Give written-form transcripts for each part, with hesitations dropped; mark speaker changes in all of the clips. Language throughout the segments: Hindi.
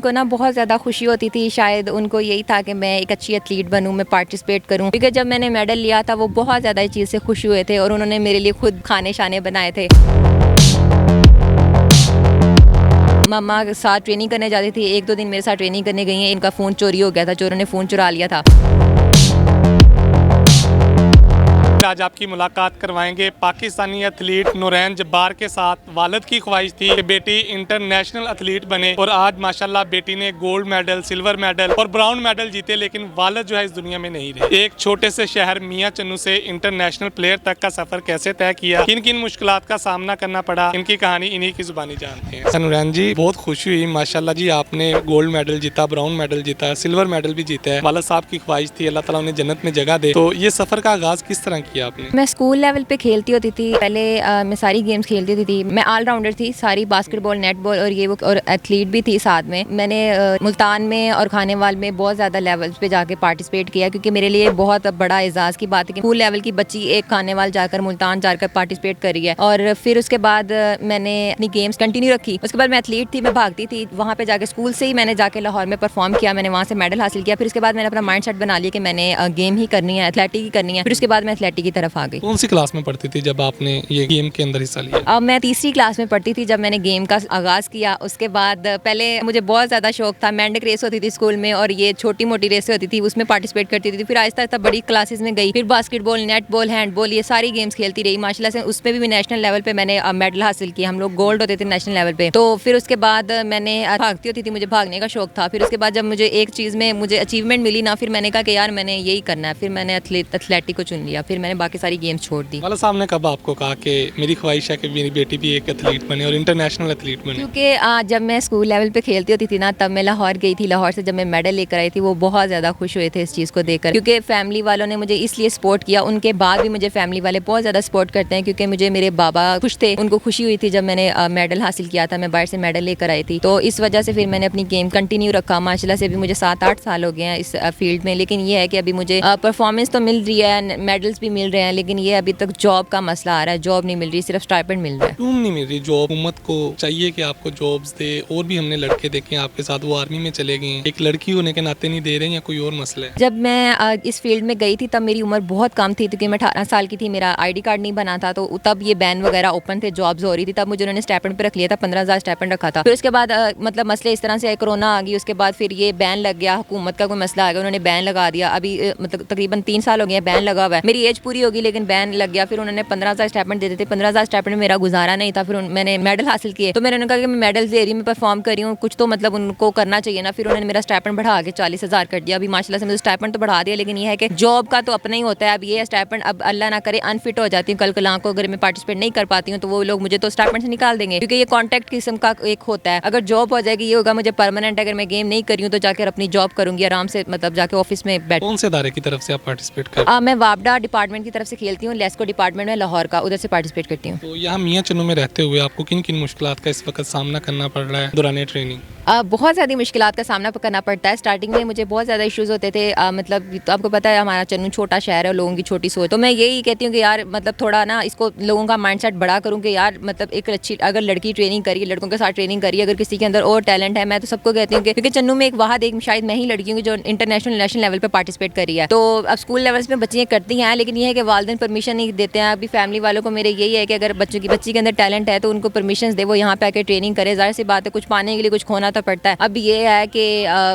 Speaker 1: उनको ना बहुत ज़्यादा खुशी होती थी, शायद उनको यही था कि मैं एक अच्छी एथलीट बनूं, मैं पार्टिसिपेट करूं, क्योंकि जब मैंने मेडल लिया था वो बहुत ज़्यादा इस चीज़ से खुश हुए थे और उन्होंने मेरे लिए खुद खाने शाने बनाए थे। मम्मा के साथ ट्रेनिंग करने जाती थी, 1-2 दिन मेरे साथ ट्रेनिंग करने गई हैं, इनका फ़ोन चोरी हो गया था, चोरों ने फ़ोन चुरा लिया था।
Speaker 2: आज आपकी मुलाकात करवाएंगे पाकिस्तानी एथलीट नूरैन जब्बार के साथ। वालिद की ख्वाहिश थी कि बेटी इंटरनेशनल एथलीट बने और आज माशाल्लाह बेटी ने गोल्ड मेडल, सिल्वर मेडल और ब्राउन मेडल जीते, लेकिन वालिद जो है इस दुनिया में नहीं रहे। एक छोटे से शहर मियां चन्नू से इंटरनेशनल प्लेयर तक का सफर कैसे तय किया, किन किन मुश्किलात का सामना करना पड़ा, इनकी कहानी इन्हीं की जुबानी जानते हैं। नूरैन जी, बहुत खुशी हुई माशाल्लाह जी, आपने गोल्ड मेडल जीता, ब्राउन मेडल जीता, सिल्वर मेडल भी जीता है। वालिद साहब की ख्वाहिश थी अल्लाह ताला उन्हें जन्नत में जगह दे, तो ये सफर का आगाज किस तरह किया आपने?
Speaker 1: मैं स्कूल लेवल पे खेलती होती थी, पहले मैं सारी गेम्स खेलती होती थी, मैं ऑलराउंडर थी, सारी बास्केटबॉल, नेटबॉल और ये वो, और एथलीट भी थी साथ में। मैंने मुल्तान में और खानेवाल में बहुत ज़्यादा लेवल्स पे जाके पार्टिसिपेट किया, क्योंकि मेरे लिए बहुत बड़ा एजाज़ की बात है कि स्कूल लेवल की बच्ची एक खानेवाल जाकर, मुल्तान जाकर पार्टिसिपेट कर रही है। और फिर उसके बाद मैंने अपनी गेम्स कंटिन्यू रखी। उसके बाद मैं एथलीट थी, मैं भागती थी, वहाँ पे जाके स्कूल से ही मैंने जाके लाहौर में परफॉर्म किया, मैंने वहाँ से मेडल हासिल किया। फिर उसके बाद मैंने अपना माइंड सेट बना लिया कि मैंने गेम ही करनी है, एथलेटिक ही करनी है। फिर उसके बाद मैं एथलेटिक की तरफ आ गई।
Speaker 2: कौन सी क्लास में पढ़ती थी जब आपने ये गेम के अंदर हिस्सा लिया?
Speaker 1: अब मैं तीसरी क्लास में पढ़ती थी जब मैंने गेम का आगाज़ किया। उसके बाद पहले मुझे बहुत ज़्यादा शौक था, मेंढक रेस होती थी स्कूल में और ये छोटी मोटी रेसें होती थी, उसमें पार्टिसिपेट करती थी। फिर आहिस्ता आहिस्ता बड़ी क्लासेस में गई, फिर बास्केटबॉल, नेटबॉल, हैंडबॉल, ये सारी गेम्स खेलती रही माशाल्लाह से। उस पर भी नेशनल लेवल पे मैंने मेडल हासिल किया, हम लोग गोल्ड होते थे नेशनल लेवल पे। तो फिर उसके बाद मैंने भागती होती थी, मुझे भागने का शौक था। फिर उसके बाद जब मुझे एक चीज़ में मुझे अचीवमेंट मिली ना, फिर मैंने कहा कि यार मैंने यही करना है। फिर मैंने एथलेटिक को चुन लिया, फिर मैंने बाकी सारी गेम्स छोड़ दी।
Speaker 2: वाला साहब ने कब आपको कहा कि मेरी ख्वाहिश है कि मेरी बेटी भी एक एथलीट बने और इंटरनेशनल एथलीट बने?
Speaker 1: क्योंकि जब मैं स्कूल लेवल पे खेलती होती थी ना, तब मैं लाहौर गई थी। लाहौर से जब मैं मेडल लेकर आई थी, वो बहुत ज़्यादा खुश हुए थे इस चीज़ को देखकर, क्योंकि फैमिली वालों ने मुझे इसलिए सपोर्ट किया। उनके बाद भी मुझे फैमिली वाले बहुत ज़्यादा सपोर्ट करते हैं, क्योंकि मुझे मेरे बाबा खुश थे, उनको खुशी हुई थी जब मैंने मेडल हासिल किया था, मैं बाहर से मेडल लेकर आई थी। तो इस वजह से फिर मैंने अपनी गेम कंटिन्यू रखा। माशाल्लाह से भी मुझे 7-8 साल हो गए हैं इस फील्ड में। लेकिन ये है कि अभी मुझे परफॉर्मेंस तो मिल रही है, मेडल्स भी मिल रहे हैं, लेकिन ये अभी तक जॉब का मसला आ रहा है, जॉब नहीं मिल रही, सिर्फ स्टाइपेंड मिल रहा है।
Speaker 2: क्यों नहीं मिल रही जॉब? हुकूमत को चाहिए कि आपको जॉब्स दे। और भी हमने लड़के देखे आपके साथ, वो आर्मी में चले गए हैं, एक लड़की होने के नाते नहीं दे रहे हैं, या कोई और मसला है?
Speaker 1: जब मैं इस फील्ड में गई थी तब मेरी उम्र बहुत कम थी, क्योंकि मैं 18 साल की थी, मेरा आईडी कार्ड नहीं बना था। तो तब ये बैन वगैरह ओपन थे, जॉब्स हो रही थी, तब मुझे उन्होंने स्टाइपेंड पे रख लिया था, 15,000 स्टाइपेंड रखा था। फिर उसके बाद मतलब मसले इस तरह से आए, कोरोना आ गई, उसके बाद फिर ये बैन लग गया, हुकूमत का कोई मसला आ गया, उन्होंने बैन लगा दिया। अभी मतलब तकरीबन 3 साल हो गए बैन लगा हुआ है। मेरी एज पूरी होगी लेकिन बैन लग गया। फिर उन्होंने 15,000 स्टाइपेंड देते थे, 15,000 स्टाइपेंड में मेरा गुजारा नहीं था। फिर मैंने मेडल हासिल किए, तो मैंने कहा कि मैं मेडल दे रही हूँ, मैं परफॉर्म कर रही हूँ, कुछ तो मतलब उनको करना चाहिए ना। फिर उन्होंने मेरा स्टाइपेंड बढ़ा के 40,000 कर दिया। अभी माशाल्लाह से मुझे स्टाइपेंड तो बढ़ा दिया, लेकिन ये है कि जॉब का तो अपना ही होता है। अब ये स्टाइपेंड, अब अल्लाह ना करे अनफिट हो जाती हूँ कल कल को, अगर मैं पार्टिसिपेट नहीं कर पाती हूँ तो वो लोग मुझे तो स्टाइपेंड से निकाल देंगे, क्योंकि ये कॉन्ट्रैक्ट किस्म का एक होता है। अगर जॉब हो जाएगी, ये होगा मुझे परमानेंट। अगर मैं गेम नहीं कर रही हूँ तो जाकर अपनी जॉब करूंगी आराम से, मतलब जाके ऑफिस में बैठ।
Speaker 2: कौन से इदारे की तरफ से आप पार्टिसिपेट कर?
Speaker 1: मैं वापडा डिपार्टमेंट की तरफ से खेलती हूँ, लेस्को डिपार्टमेंट में लाहौर का, उधर से पार्टिसिपेट करती हूँ।
Speaker 2: तो यहाँ मियां चन्नू में रहते हुए आपको किन किन मुश्किलात का इस वक्त सामना करना पड़ रहा है दौरान ट्रेनिंग?
Speaker 1: बहुत ज़्यादा मुश्किलात का सामना करना पड़ता है। स्टार्टिंग में मुझे बहुत ज़्यादा इश्यूज़ होते थे। मतलब तो आपको पता है हमारा चन्नू छोटा शहर है, लोगों की छोटी सोच। तो मैं यही कहती हूँ कि यार मतलब थोड़ा ना इसको लोगों का माइंडसेट बड़ा करूँ कि यार मतलब एक अच्छी, अगर लड़की ट्रेनिंग करी, लड़कों के साथ ट्रेनिंग करी, अगर किसी के अंदर और टैलेंट है, मैं तो सबको कहती हूँ कि, क्योंकि चन्नू में एक शायद मैं ही लड़की हूँ जो इंटरनेशनल नेशनल लेवल पर पार्टिसिपेट करी है। तो अब स्कूल लेवल्स में बच्चियाँ करती हैं, लेकिन ये है कि वालिदैन परमिशन नहीं देते हैं। अभी फैमिली वालों को मेरे यही है कि अगर बच्ची के अंदर टैलेंट है तो उनको परमिशन दे, वो यहाँ पे आकर ट्रेनिंग करे। जाहिर सी बात है, कुछ पाने के लिए कुछ खोना तो पड़ता है। अब ये है कि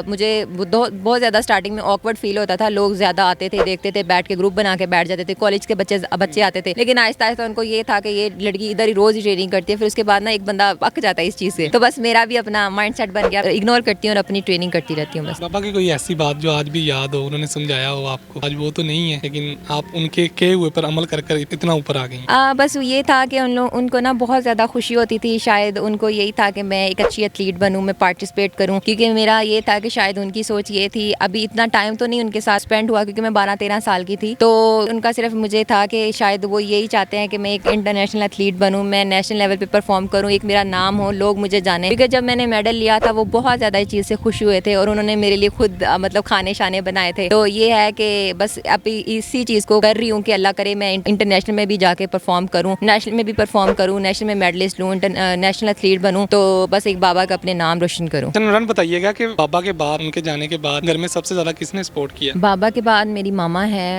Speaker 1: मुझे बहुत ज़्यादा स्टार्टिंग में ऑकवर्ड फील होता था। लोग ज़्यादा आते थे, देखते थे, बैठ के ग्रुप बना के बैठ जाते थे, कॉलेज के बच्चे आते थे। लेकिन आहिस्ता आहिस्ता उनको ये था कि ये लड़की इधर ही रोज़ ही ट्रेनिंग करती है। फिर उसके बाद ना एक बंदा पक जाता है इस चीज़ से। तो बस मेरा भी अपना माइंड सेट बन गया, इग्नोर करती हूँ और अपनी ट्रेनिंग करती रहती हूँ बस।
Speaker 2: पापा की कोई ऐसी बात जो आज भी याद हो, उन्होंने समझाया हो आपको? आज वो तो नहीं है, लेकिन आप उनके कहे हुए पर अमल कर इतना ऊपर आ गई?
Speaker 1: बस ये था कि उनको ना बहुत ज़्यादा खुशी होती थी, शायद उनको यही था कि मैं एक अच्छी एथलीट बनूँ, मैं पार्टिसिपेट करूँ। क्योंकि मेरा ये था कि शायद उनकी सोच ये थी, अभी इतना टाइम तो नहीं उनके साथ स्पेंड हुआ क्योंकि मैं 12-13 साल की थी। तो उनका सिर्फ मुझे था कि शायद वो यही चाहते हैं कि मैं एक इंटरनेशनल एथलीट बनूँ, मैं नेशनल लेवल पे परफॉर्म करूँ, एक मेरा नाम हो, लोग मुझे जाने। क्योंकि जब मैंने मेडल लिया था वो बहुत ज़्यादा इस चीज़ से खुश हुए थे और उन्होंने मेरे लिए खुद मतलब खाने शाने बनाए थे। तो ये है कि बस अभी इसी चीज़ को कर रही रही हूँ कि अल्लाह करे मैं इंटरनेशनल में भी जाके परफॉर्म करूँ, नेशनल में भी परफॉर्म करूँ, नेशनल में मेडलिस्ट लूँ, नेशनल एथलीट बनूँ, तो बस एक बाबा का अपने नाम रोशन करूँ।
Speaker 2: नूरान बताइएगा कि बाबा के बाद, उनके जाने के बाद घर में सबसे ज़्यादा किसने सपोर्ट किया?
Speaker 1: बाबा के बाद मेरी मामा है,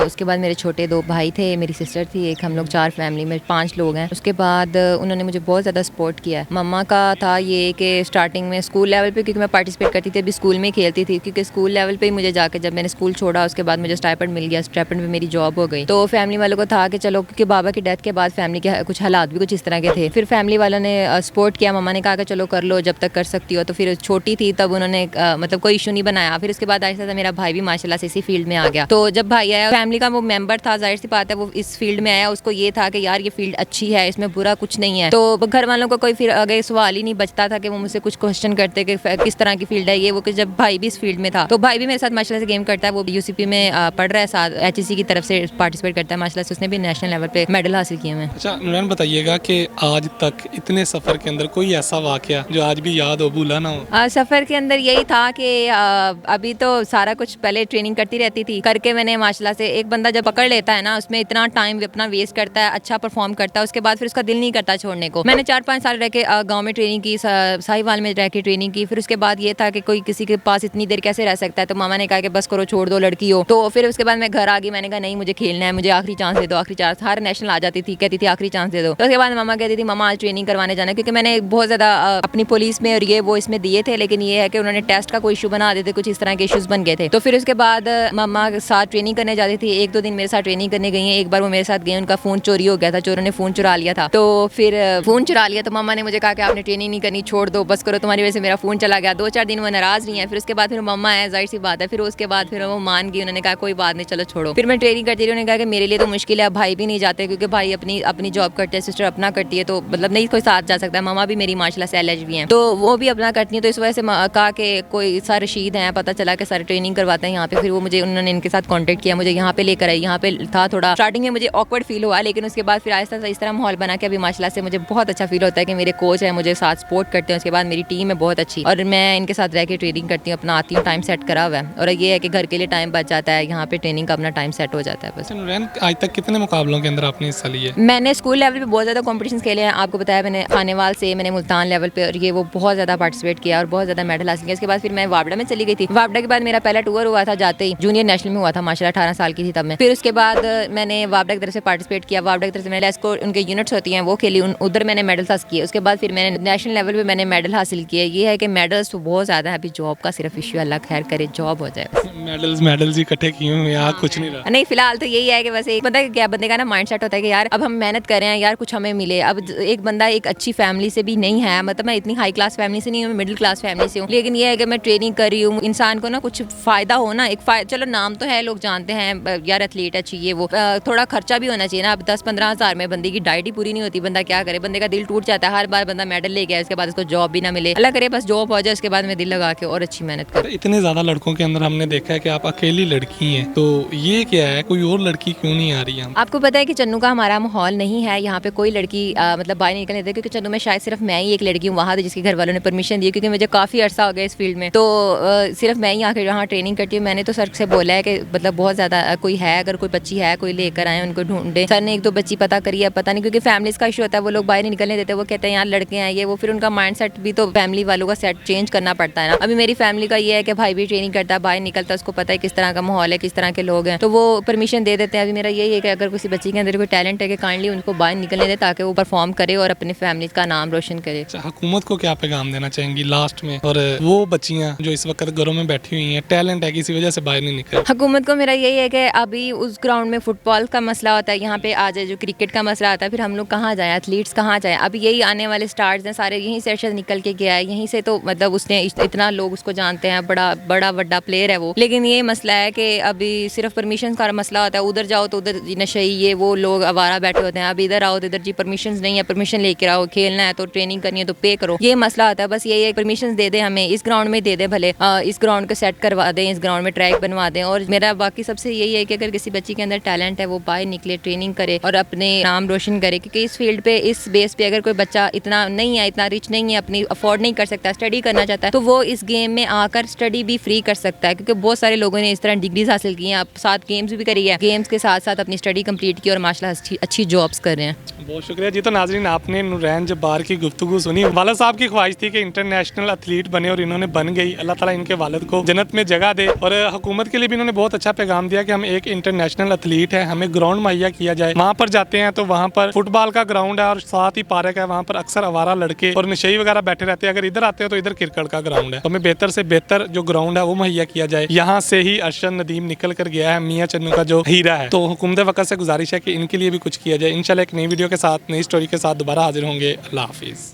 Speaker 1: उसके बाद मेरे छोटे 2 भाई थे, मेरी सिस्टर थी एक, हम लोग 4 फैमिली में 5 लोग हैं। उसके बाद उन्होंने मुझे बहुत ज़्यादा सपोर्ट किया। मम्मा का था ये कि स्टार्टिंग में स्कूल लेवल पे, क्योंकि मैं पार्टिसिपेट करती थी, अभी स्कूल में खेलती थी, क्योंकि स्कूल लेवल पे ही मुझे जाके जब मैंने स्कूल छोड़ा उसके बाद मुझे स्टाइपेंड मिल गया, स्टाइपेंड में मेरी जॉब हो गई। तो फैमिली वालों को था कि चलो, क्योंकि बाबा की डेथ के बाद फैमिली के कुछ हालात भी कुछ इस तरह के थे, फिर फैमिली वालों ने सपोर्ट किया। मम्मा ने कहा कि चलो कर लो जब तक कर सकती हो, तो फिर छोटी थी तब उन्होंने मतलब कोई इशू नहीं बनाया। फिर उसके बाद आहिस्ता मेरा भाई भी माशाल्लाह से इसी फील्ड में आ गया। तो जब भाई आया, फैमिली का वो मेंबर था, जाहिर सी बात है वो इस फील्ड में आया, उसको ये था कि यार ये फील्ड अच्छी है, इसमें बुरा कुछ नहीं है। तो घर वालों को कोई फिर आगे सवाल ही नहीं बचता था कि वो मुझसे कुछ क्वेश्चन करते कि किस तरह की फील्ड है ये वो, कि जब भाई भी इस फील्ड में था, तो भाई भी मेरे साथ माशाल्लाह से गेम करता है, वो यूसीपी में पढ़ रहा है, साथ एचईसी की तरफ से पार्टिसिपेट करता है माशाल्लाह से, उसने भी नेशनल लेवल पे मेडल हासिल किए हैं।
Speaker 2: अच्छा नूरान बताइएगा कि आज तक इतने सफ़र के अंदर कोई ऐसा वाकया जो आज भी याद हो, भूला ना हो?
Speaker 1: सफ़र के अंदर यही था कि अभी तो सारा कुछ पहले ट्रेनिंग करती रहती थी, करके मैंने माशाल्लाह से, एक बंदा जब पकड़ लेता है ना उसमें इतना टाइम अपना वेस्ट करता है, अच्छा परफॉर्म करता है, उसके बाद फिर उसका दिल नहीं करता छोड़ने को। मैंने 4-5 साल रह के गाँव में ट्रेनिंग की, साहिवाल में रह के ट्रेनिंग की। फिर उसके बाद ये था कि कोई किसी के पास इतनी देर कैसे रह सकता है, तो मामा ने कहा कि बस करो, छोड़ दो, लड़की हो। तो फिर उसके बाद मैं घर आ गई, मैंने कहा नहीं मुझे खेलना है, मुझे आखिरी चांस दे दो, आखिरी चांस। हर नेशनल आ जाती थी, कहती थी आखिरी चांस दे दो। तो उसके बाद मामा कहती थी मामा आज ट्रेनिंग करवाने जाना, क्योंकि मैंने बहुत ज़्यादा अपनी पुलिस में और ये वो इसमें दिए थे, लेकिन ये है कि उन्होंने टेस्ट का कोई इशू बना देते, कुछ इस तरह के इशूज़ बन गए थे। तो फिर उसके बाद मामा के साथ ट्रेनिंग करने जाती थी, 1-2 दिन मेरे साथ ट्रेनिंग करने गई हैं। एक बार वो मेरे साथ गए, उनका फ़ोन चोरी हो गया था, चोरों ने फ़ोन चुरा लिया था। तो फिर फ़ोन चुरा लिया तो मामा ने मुझे कहा कि आपने ट्रेनिंग नहीं करनी, छोड़ दो, बस करो, तुम्हारी वजह से मेरा फ़ोन चला गया। 2-4 दिन वो नाराज़ नहीं है। फिर उसके बाद फिर मम्मा है, जाहिर सी बात है, फिर उसके बाद फिर वो मान गई, उन्होंने कहा कोई बात नहीं, चलो छोड़ो। फिर मैं ट्रेनिंग करती रही, उन्होंने कहा कि मेरे लिए तो मुश्किल है, भाई भी नहीं जाते, क्योंकि भाई अपनी जॉब करते हैं, सिस्टर अपना करती है, तो मतलब नहीं कोई साथ जा सकता है। मामा भी मेरी माशाल्लाह से एलएच भी हैं, तो वो भी अपना करती हैं। तो इस वजह से कहा कि कोई सर रशीद हैं, पता चला कि सर ट्रेनिंग करवाते हैं यहाँ पे। फिर वो मुझे, उन्होंने इनके साथ कांटेक्ट किया, मुझे यहाँ पे लेकर आई। यहाँ पे था थोड़ा स्टार्टिंग में मुझे ऑकवर्ड फील हुआ, लेकिन उसके बाद फिर आहिस्ता इस तरह माहौल बना के अभी माशाल्लाह से मुझे बहुत अच्छा फील होता है कि मेरे कोच है, मुझे साथ सपोर्ट करते हैं। उसके बाद मेरी टीम है बहुत अच्छी, और मैं इनके साथ रह के ट्रेनिंग करती हूँ, अपना आती हूँ, टाइम सेट करा हुआ है, और ये है कि घर के लिए टाइम बच जाता है, यहाँ पे ट्रेनिंग का अपना टाइम सेट हो जाता है बस।
Speaker 2: नूरान आज तक कितने मुकाबलों के अंदर आपने हिस्सा लिया?
Speaker 1: मैंने स्कूल लेवल पे बहुत ज़्यादा कॉम्पिटिशन खेले हैं, आपको बताया मैंने, खानेवाल से मैंने मुल्तान लेवल पे, और ये वो बहुत ज़्यादा पार्टिसिपेट किया और बहुत ज़्यादा मेडल हासिल किया। इसके बाद फिर मैं वापडा में चली गई थी। वापडा के बाद मेरा पहला टूर हुआ था, जाते ही जूनियर नेशनल में हुआ था माशाल्लाह, 18 साल की थी तब मैं। फिर उसके बाद मैंने वापडा की तरफ से पार्टिसिपेट किया, वापडा की तरफ से मैंने लेस्को उनके यूनिट्स होती हैं वो खेली, उधर मैंने मेडल हासिल किए। उसके बाद फिर मैंने नेशनल लेवल पे मैंने मेडल हासिल किए। ये है कि मेडल्स तो बहुत ज़्यादा है, अभी जॉब का सिर्फ इशू, अल्लाह खैर करे जॉब हो जाए।
Speaker 2: मेडल्स इकट्ठे किए हुए हैं, कुछ नहीं रहा।
Speaker 1: नहीं फिलहाल तो यही है कि बस एक बंदा क्या, बंदे का ना माइंड सेट होता है कि यार अब हम मेहनत कर रहे हैं, यार कुछ हमें मिले। अब एक बंदा एक अच्छी फैमिली से भी नहीं है, मतलब मैं इतनी हाई क्लास फैमिली से नहीं हूँ, मिडिल क्लास फैमिली से हूँ, लेकिन ये है कि मैं ट्रेनिंग कर रही हूँ, इंसान को ना कुछ फ़ायदा हो ना, चलो नाम तो है, लोग जानते हैं यार एथलीट है, चाहिए वो, थोड़ा खर्चा भी होना चाहिए ना। अब 10-15 हज़ार में बंदे की डाइट ही पूरी नहीं होती, बंदा क्या करे, बंदे का दिल टूट जाता है। हर बार बंदा मेडल ले गया, उसके बाद उसको जॉब भी ना मिले, अल्लाह करे बस जॉब हो जाए, उसके बाद में दिल लगा के और अच्छी मेहनत करे।
Speaker 2: इतने ज़्यादा लड़कों के अंदर हमने देखा है कि आप अकेली लड़की हैं, तो ये क्या है, कोई और लड़की क्यों नहीं आ रही है?
Speaker 1: आपको पता है कि चन्नू का हमारा माहौल नहीं है, यहाँ पे कोई लड़की मतलब बाहर नहीं निकलने देती, क्योंकि चन्नू में शायद सिर्फ मैं ही एक लड़की हूँ वहाँ, जिसके घर वालों ने परमिशन दी, क्योंकि मुझे काफ़ी अर्सा हो गया इस फील्ड में, तो सिर्फ मैं ही आकर यहाँ ट्रेनिंग करती हूँ। मैंने तो सर से बोला है कि मतलब बहुत ज़्यादा कोई है, अगर कोई बच्ची है कोई लेकर आए, उनको ढूंढे। सर ने 1-2 बच्ची पता करी है, पता नहीं, क्योंकि फैमिलीज़ का इशू होता है, वो लोग बाहर नहीं निकलने देते, वो कहते हैं यार लड़के हैं ये वो, फिर उनका माइंड सेट भी तो फैमिली वालों का सेट चेंज करना पड़ता है ना। अभी मेरी फैमिली का ये है कि भाई भी ट्रेनिंग करता है, बाहर निकलता है, उसको पता है किस तरह का माहौल है, किस तरह के लोग हैं, तो वो परमिशन दे देते हैं। अभी मेरा यही है कि अगर किसी बच्ची के अंदर कोई टैलेंट है कि काइंडली उनको बाहर निकलने दे, ताकि वो परफॉर्म करे और अपनी फैमिली का नाम रोशन करे।
Speaker 2: हुकूमत को क्या पैगाम देना चाहेंगी लास्ट में, और वो बच्चियाँ जो इस वक्त घरों में बैठी हुई हैं, टैलेंट है किसी वजह से बाहर नहीं निकल?
Speaker 1: हुकूमत को मेरा यही है कि अभी उस ग्राउंड में फुटबॉल का मसला होता है, यहाँ पे आ जाए जो क्रिकेट का मसला आता है, फिर हम लोग कहाँ जाएँ, एथलीट्स कहाँ जाएँ। अभी यही आने वाले स्टार्स हैं सारे, यहीं से अर्शद निकल के गया है, यहीं से, तो मतलब उसने इतना लोग उसको जानते हैं, बड़ा प्लेयर है वो। लेकिन ये मसला है कि अभी सिर्फ परमिशन का मसला होता है, उधर जाओ तो उधर नशे ये वो लोग आवारा बैठे होते हैं, अब इधर आओ तो इधर जी परमिशन नहीं है, परमिशन लेकर आओ, खेलना है तो ट्रेनिंग करनी है तो पे करो, ये मसला होता है। बस यही है परमिशन दे दे हमें, इस ग्राउंड में दे दे, भले इस ग्राउंड को सेट करवा दें, इस ग्राउंड में ट्रैक बनवा दें। और मेरा बाकी सबसे यही है कि अगर किसी बच्ची के अंदर टैलेंट है वो बाहर निकले, ट्रेनिंग करे और अपने नाम रोशन करे, क्योंकि इस फील्ड पे, इस बेस पे अगर कोई बच्चा इतना नहीं है, इतना रिच नहीं है, अपनी अफोर्ड नहीं कर सकता, स्टडी करना चाहता है, तो वो इस गेम में आकर स्टडी भी फ्री कर सकता है, क्योंकि बहुत सारे लोगों ने इस तरह डिग्रीज हासिल की हैं, अब 7 गेम्स भी करी है, गेम्स के साथ साथ अपनी स्टडी कंप्लीट की और माशाल्लाह अच्छी जॉब्स कर रहे हैं।
Speaker 2: बहुत शुक्रिया जी। तो नाजरीन, आपने नुरैन जब्बार की गुफ्तगू सुनी। वालिद साहब की ख्वाहिश थी कि इंटरनेशनल एथलीट बने और इन्होंने बन गई। अल्लाह ताला इनके वालिद को जन्नत में जगह दे। और हुकूमत के लिए भी इन्होंने बहुत अच्छा पैगाम दिया कि हम एक इंटरनेशनल एथलीट है, हमें ग्राउंड मुहैया किया जाए। वहाँ पर जाते हैं तो वहाँ पर फुटबॉल का ग्राउंड है और साथ ही पार्क है। वहाँ पर अक्सर आवारा लड़के और नशई वगैरह बैठे रहते हैं। अगर इधर आते हैं तो इधर क्रिकेट का ग्राउंड है, तो हमें बेहतर से बेहतर जो ग्राउंड है वो मुहैया किया जाए। यहाँ से ही अरशद नदीम निकल कर गया है, मियाँ चन्नू का जो हीरा है। तो हुकूमत वक्त से गुजारिश है कि इनके लिए भी कुछ किया जाए। इंशाल्लाह एक नई वीडियो के साथ, नई स्टोरी के साथ दोबारा हाजिर होंगे। अल्लाह हाफिज़।